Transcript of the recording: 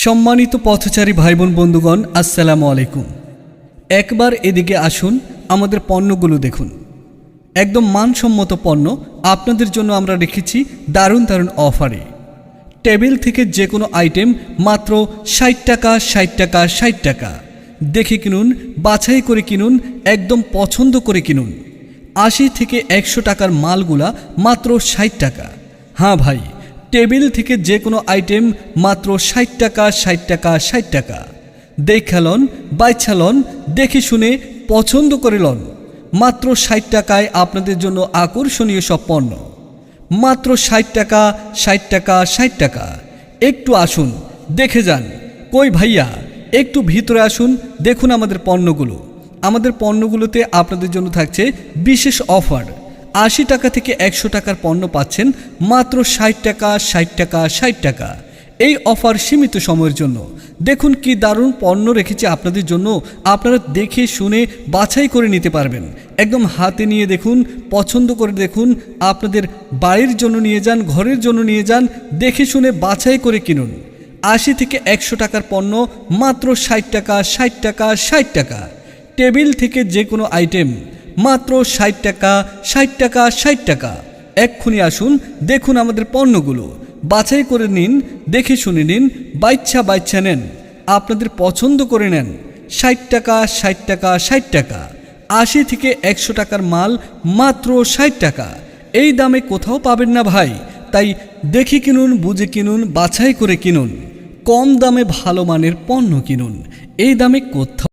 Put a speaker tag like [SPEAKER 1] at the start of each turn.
[SPEAKER 1] সম্মানিত পথচারী ভাই বোন বন্ধুগণ, আসসালামু আলাইকুম। একবার এদিকে আসুন, আমাদের পণ্যগুলো দেখুন। একদম মানসম্মত পণ্য আপনাদের জন্য আমরা রেখেছি দারুণ দারুণ অফারে। টেবিল থেকে যে কোনো আইটেম মাত্র ৬০ টাকা, ৬০ টাকা, ৬০ টাকা। দেখে কিনুন, বাছাই করে কিনুন, একদম পছন্দ করে কিনুন। ৮০ থেকে ১০০ টাকার মালগুলা মাত্র ৬০ টাকা। হ্যাঁ ভাই, টেবিল থেকে যে কোনো আইটেম মাত্র ৬০ টাকা, ৬০ টাকা, ৬০ টাকা। দেখালন, বাইছালন, দেখে শুনে পছন্দ করে লন। মাত্র ৬০ টাকায় আপনাদের জন্য আকর্ষণীয় সব পণ্য। মাত্র ৬০ টাকা, ৬০ টাকা, ৬০ টাকা। একটু আসুন, দেখে যান। কই ভাইয়া, একটু ভিতরে আসুন, দেখুন আমাদের পণ্যগুলো। আমাদের পণ্যগুলোতে আপনাদের জন্য থাকছে বিশেষ অফার। ৮০ টাকা থেকে ১০০ টাকার পণ্য পাচ্ছেন মাত্র ৬০ টাকা, ৬০ টাকা, ৬০ টাকা। এই অফার সীমিত সময়ের জন্য। দেখুন কি দারুণ পণ্য রেখেছি আপনাদের জন্য। আপনারা দেখে শুনে বাছাই করে নিতে পারবেন। একদম হাতে নিয়ে দেখুন, পছন্দ করে দেখুন। আপনাদের বাড়ির জন্য নিয়ে যান, ঘরের জন্য নিয়ে যান, দেখে শুনে বাছাই করে কিনুন। ৮০ থেকে ১০০ টাকার পণ্য মাত্র ৬০ টাকা, ৬০ টাকা, ৬০ টাকা। টেবিল থেকে যে কোনো আইটেম মাত্র ৬০ টাকা, ৬০ টাকা, ৬০ টাকা। এক্ষুনি আসুন, দেখুন আমাদের পণ্যগুলো, বাছাই করে নিন, দেখে শুনে নিন, বাইচ্ছা নেন, আপনাদের পছন্দ করে নেন। ৬০ টাকা, ৬০ টাকা, ৬০ টাকা। ৮০ থেকে ১০০ টাকার মাল মাত্র ৬০ টাকা। এই দামে কোথাও পাবেন না ভাই। তাই দেখে কিনুন, বুঝে কিনুন, বাছাই করে কিনুন। কম দামে ভালো মানের পণ্য কিনুন। এই দামে কোথাও